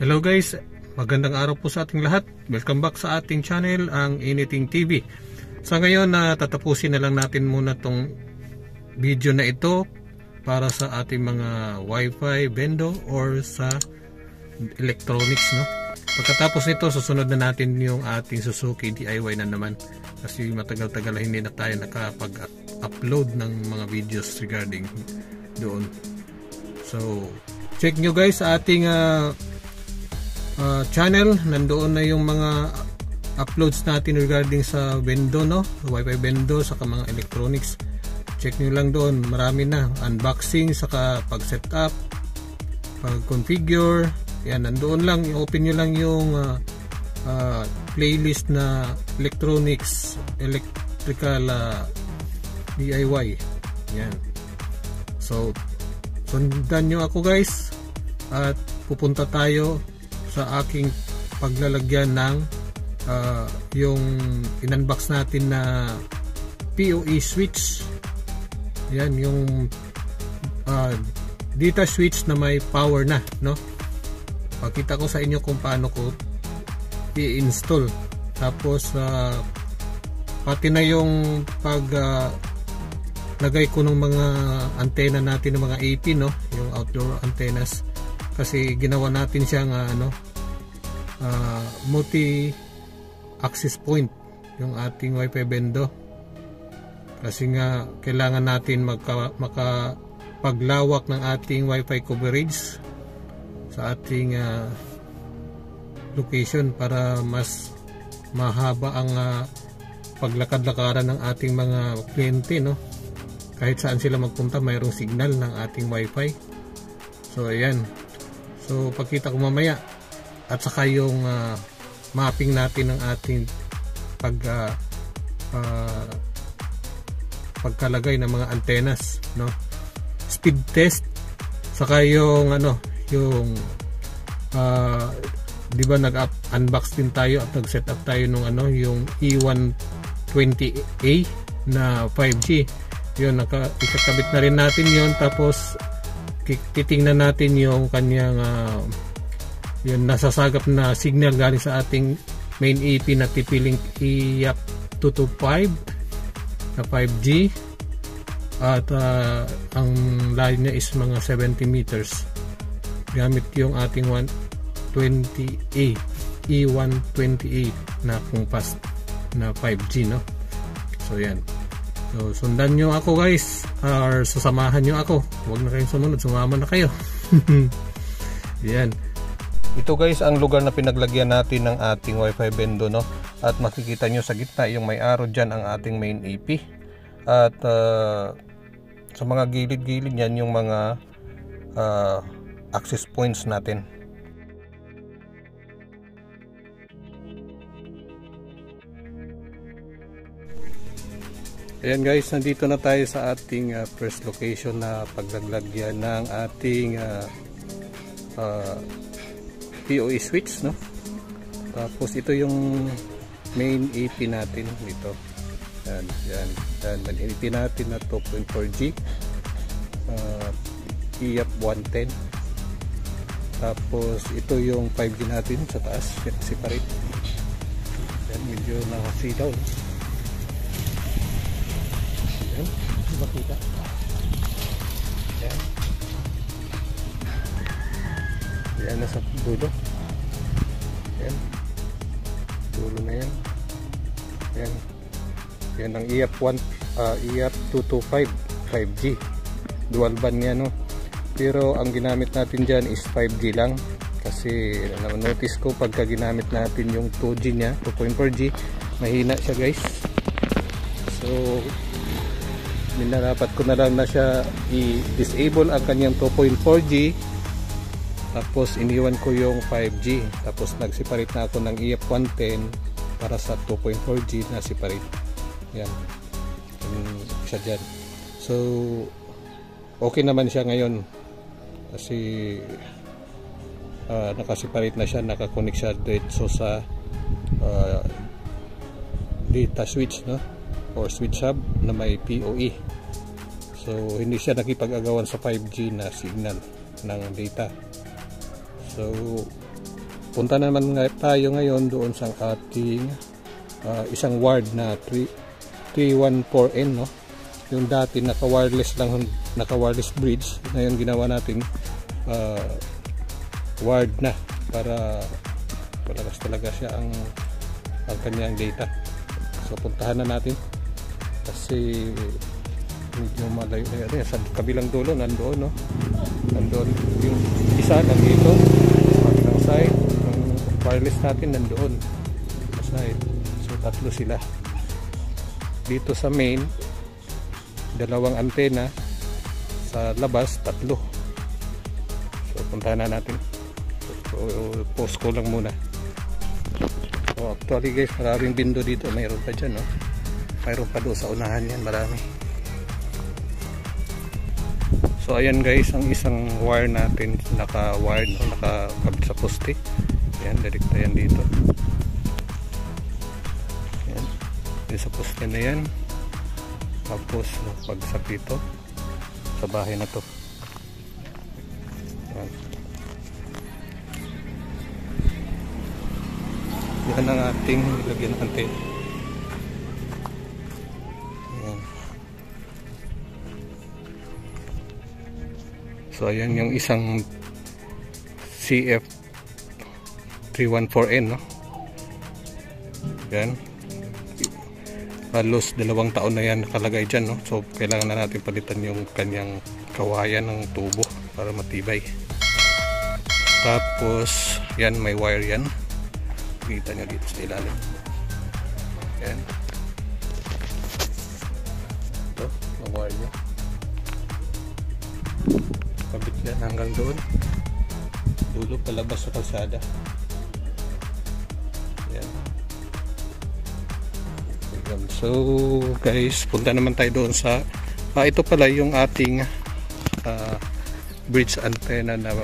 Hello guys, magandang araw po sa ating lahat. Welcome back sa ating channel, ang Anything TV. Sa ngayon tatapusin na lang natin muna tong video na ito para sa ating mga Wi-Fi vendor or sa electronics, no? Pagkatapos nito, susunod na natin yung ating Suzuki DIY na naman, kasi matagal-tagal na hindi na tayo nakapag-upload ng mga videos regarding doon. So check nyo guys sa ating channel, nandoon na yung mga uploads natin regarding sa vendor, no? Wi-Fi vendor saka mga electronics. Check nyo lang doon, marami na unboxing saka pag setup, pag configure. Yan, nandoon lang, i-open nyo lang yung playlist na electronics, electrical DIY. Yan. So sundan nyo ako guys at pupunta tayo sa aking paglalagyan ng yung in-unbox natin na PoE switch. Yan yung data switch na may power na, no? Pakita ko sa inyo kung paano ko i-install, tapos pati na yung pag lagay ko ng mga antena natin ng mga AP, no? Yung outdoor antennas, kasi ginawa natin siyang multi access point yung ating Wi-Fi vendor, kasi nga kailangan natin makapaglawak ng ating Wi-Fi coverage sa ating location para mas mahaba ang paglakad-lakaran ng ating mga kliyente, no? Kahit saan sila magpunta, mayroong signal ng ating Wi-Fi. So ayan, so pakita ko mamaya, at saka yung mapping natin ng ating pagkalagay ng mga antennas, no? Speed test, saka yung yung di ba nag-unbox din tayo at nag-set up tayo nung yung E120A na 5G. Yun, ikakabit na rin natin yun, tapos titingnan natin yung kanyang yun, nasasagap na signal galing sa ating main AP na TP-Link IAP 225 na 5G, at ang layo niya is mga 70 meters gamit yung ating 120A E120A na compass na 5G, no? So yan, so sundan nyo ako guys, or sasamahan nyo ako, huwag na kayong sumunod, sumama na kayo. Yan, ito guys ang lugar na pinaglagyan natin ng ating Wi-Fi vendor, no? At makikita nyo sa gitna yung may arrow dyan ang ating main AP, at sa mga gilid-gilid yan yung mga access points natin. Ayan guys, nandito na tayo sa ating first location na paglalagyan ng ating PoE switch, no? Tapos ito yung main AP natin dito. Yan, main AP natin na 2.4G IAP 110. Tapos ito yung 5G natin sa taas, separate. Yan, medyo nakasilaw. Yan, makita. Yan. Yan, nasa dulo. Yan. Dulo na yan. Yan. Yan ang IAP 225 5G. Dual band yan, no? Pero ang ginamit natin dyan is 5G lang, kasi na-notice ko pagka ginamit natin yung 2G nya, 2.4G, mahina siya guys. So minarapat ko na lang na siya i-disable ang kanyang 2.4G, tapos iniwan ko yung 5G, tapos nag-separate na ako ng IAP 110 para sa 2.4G na separate. Yan, siya dyan. So okay naman siya ngayon, kasi nakaseparate na siya, nakakonect siya dito sa data switch, no? Or switch hub na may PoE. So hindi siya nakipag-agawan sa 5G na signal ng data. So punta naman tayo ngayon doon sa ating isang ward na 314N, no? Yung dati naka-wireless lang, naka-wireless bridge, ngayon ginawa natin ward na para malakas talaga siya ang kanyang data. So puntahan na natin kasi medyo malayo sa kabilang dulo, nandoon, no? Nandoon yung isa nandito kabilang side, yung wireless natin nandoon sa side. So tatlo sila dito sa main, dalawang antena, sa labas tatlo. So puntahan na natin. So, post ko lang muna. So actually guys, maraming bindo dito, mayroon pa dyan, no? Mayroon pa doon sa unahan yan, marami. So ayan guys, ang isang wire natin naka-wired, no? Nakakabit sa poste. Ayan, direkta yan dito. Ayan, yung sa poste na yan. Tapos pagsak dito sa bahay na to. Ayan. Yan ang ating ilagyan ng antena. So ayan yung isang CF314N, no? Yan. Halos 2 taon na yan nakalagay dyan, no? So kailangan na natin palitan yung kanyang kawayan ng tubo para matibay. Tapos yan, may wire yan. Kita nyo dito sa ilalim. Yan. Ito, ang wire nyo. Kabit yan hanggang doon, dulo palabas sa kalsada. Yan. So guys, punta naman tayo doon sa ito pala yung ating bridge antenna na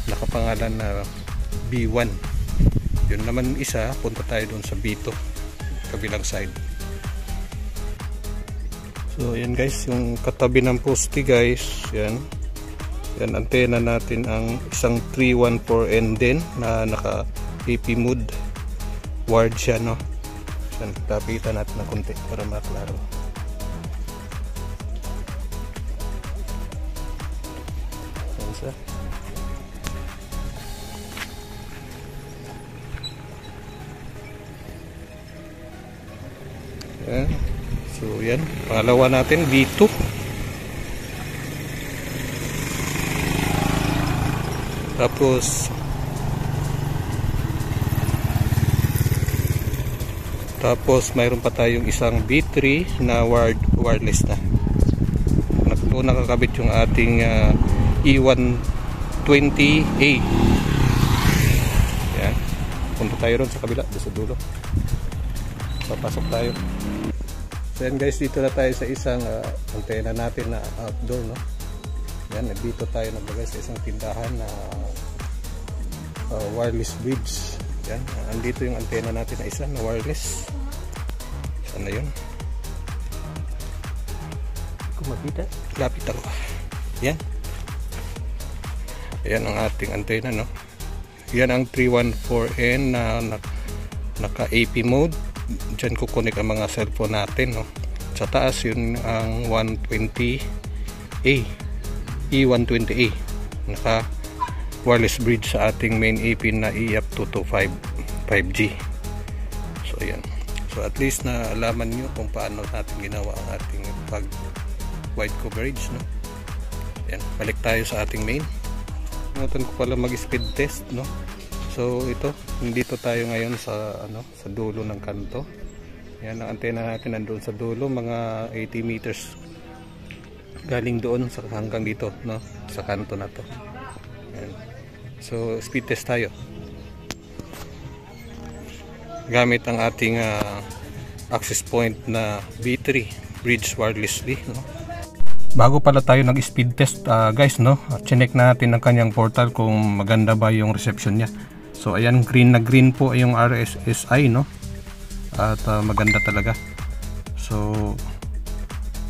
nakapangalan na B1. Yun naman isa, punta tayo doon sa B2 kabilang side. So yan guys, yung katabi ng poste guys, yan. Yan, antena natin ang isang 314N din na naka AP mode wired siya, no? Yan, tapitan natin ng konti para maklaro. Yan siya. Yan. So yan, pangalawa natin B2. Tapos mayroon pa tayong isang B3 na wireless na. Nakakabit yung ating E120A. Yan. Punta tayo ron sa kabila, sa dulo. Papasok tayo. So yan guys, dito na tayo sa isang antena natin na outdoor, no? Yan, dito tayo naglagay sa isang tindahan na wireless bridge. Yan, andito yung antena natin na isa na wireless. Saan na yun? Kung makita, lapit ako. Yan. Yan ang ating antena, no? Yan ang 314N na naka AP mode. Diyan kukunik ang mga cellphone natin, no? Sa taas yun ang 120A. E120A, naka wireless bridge sa ating main AP na EF225 5G. So ayan, so at least na alaman nyo kung paano natin ginawa ang ating pag wide coverage, no? Ayan, balik tayo sa ating main. Nakalimutan ko pala mag speed test, no? So ito, dito tayo ngayon sa sa dulo ng kanto. Ayan, ang antena natin nandoon sa dulo, mga 80 meters galing doon sa hanggang dito, no, sa kanto na to. Ayan. So speed test tayo gamit ang ating access point na B3 bridge wirelessly, no? Bago pala tayo nag speed test guys, no, chinek natin ang kanyang portal kung maganda ba yung reception niya. So ayan, green na green po yung RSSI, no, at maganda talaga. So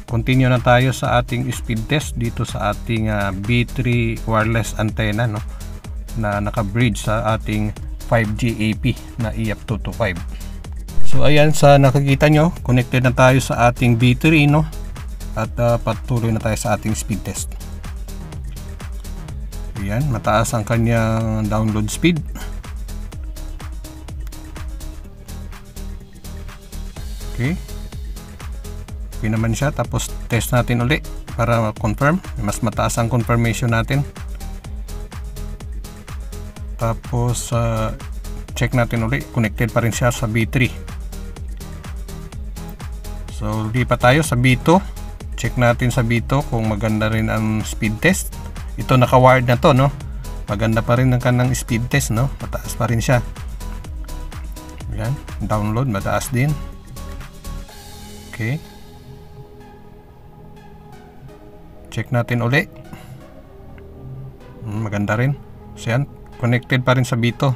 continue na tayo sa ating speed test dito sa ating B3 wireless antenna, no, na naka-bridge sa ating 5G AP na EF225. So ayan, sa nakikita nyo, connected na tayo sa ating battery, no? At patuloy na tayo sa ating speed test. Ayan, mataas ang kanyang download speed. Okay naman siya. Tapos test natin uli para confirm, mas mataas ang confirmation natin. Tapos check natin uli, connected pa rin siya sa B3. So lipat tayo sa B2, check natin sa B2 kung maganda rin ang speed test. Ito naka-wired na to, no? Maganda pa rin ang kanang speed test, no? Mataas pa rin siya. Ayan, download mataas din. Okay, check natin uli. Maganda rin. So yan, connected pa rin sa B2.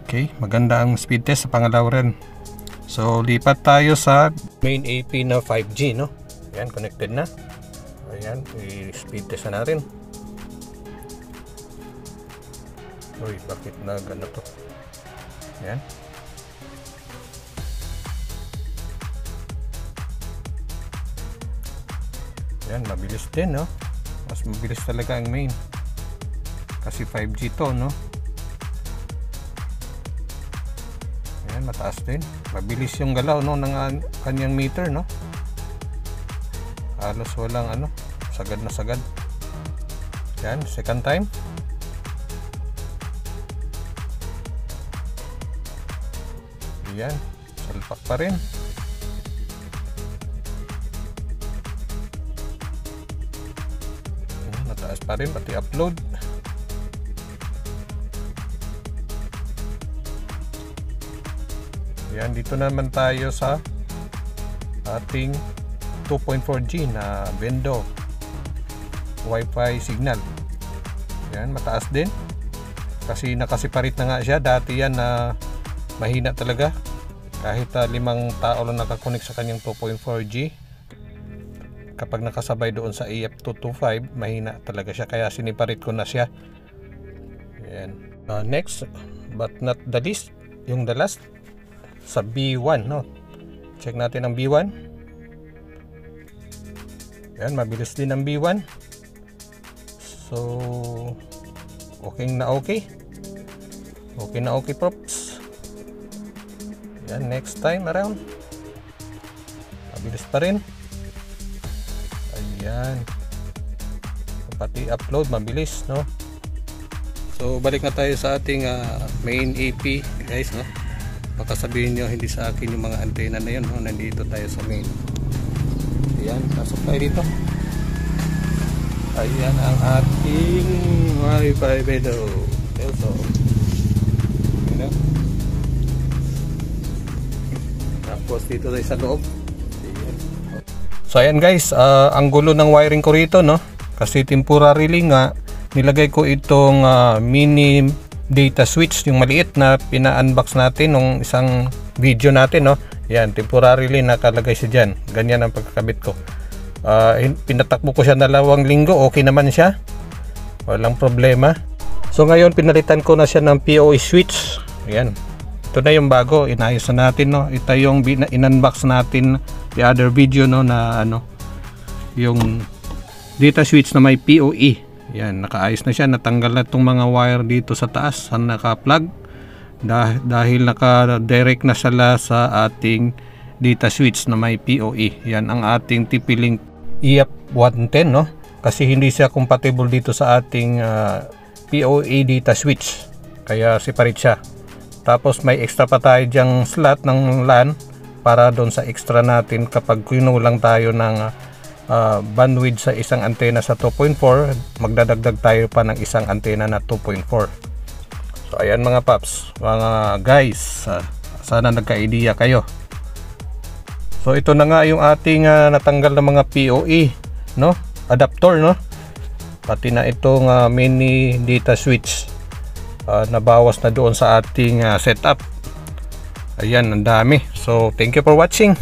Okay, maganda ang speed test sa pangalawa rin. So lipat tayo sa main AP na 5G, no? Ayan, connected na. Ayan, i-speed test na natin. Uy, bakit na ganito? Ayan. Yan, mabilis din, no? Mas mabilis talaga ang main kasi 5G to, no? Yan, mataas din. Mabilis yung galaw, no, ng kanyang meter, no? Halos walang sagad na sagad. Yan, second time. Yan, salpak pa rin. Mataas pa rin, pati upload. Yan, dito naman tayo sa ating 2.4G na Bendo Wi-Fi signal. Yan, mataas din kasi nakasiparit na nga siya. Dati yan na mahina talaga, kahit 5 tao lang nakakonek sa kanyang 2.4G. Kapag nakasabay doon sa EF225, mahina talaga siya, kaya siniparit ko na siya. Ayan. Next but not the least, yung the last sa B1, no? Check natin ang B1. Ayan, mabilis din ang B1. So okay na okay. Okay na okay, props. Ayan, next time around, mabilis pa rin. Ayan, pati upload mabilis, no? So balik na tayo sa ating main AP, guys, no? Baka sabihin nyo hindi sa akin yung mga antena na yun, no? Nandito tayo sa main. Ayan, pasok tayo dito. Ayan ang ating Wi-Fi Bendo. So ayan, tapos dito tayo sa loob. So ayan guys, ang gulo ng wiring ko rito, no? Kasi temporarily nga nilagay ko itong mini data switch, yung maliit na pina-unbox natin nung isang video natin, no? Yan, temporarily nakalagay siya dyan. Ganyan ang pagkakabit ko. Pinatakbo ko siya 2 linggo, okay naman siya. Walang problema. So ngayon pinalitan ko na siya ng PoE switch. Ayan. Ito na yung bago, inayos na natin, no? Ito yung in-unbox natin the other video, no, na yung data switch na may PoE. Yan, nakaayos na siya, natanggal na itong mga wire dito sa taas sa naka-plug dahil naka-direct na sila sa ating data switch na may PoE. Yan ang ating TP-Link EF110, no? Kasi hindi siya compatible dito sa ating PoE data switch, kaya separate siya. Tapos may extra pa tayo dyang slot ng LAN para doon sa extra natin kapag kinulang tayo ng bandwidth sa isang antena sa 2.4, magdadagdag tayo pa ng isang antena na 2.4. So ayan mga paps, mga guys, sana nagka-idea kayo. So ito na nga yung ating natanggal na mga PoE, no, adapter, no, pati na itong mini data switch. Nabawas na doon sa ating setup. Ayan, ang dami. So thank you for watching.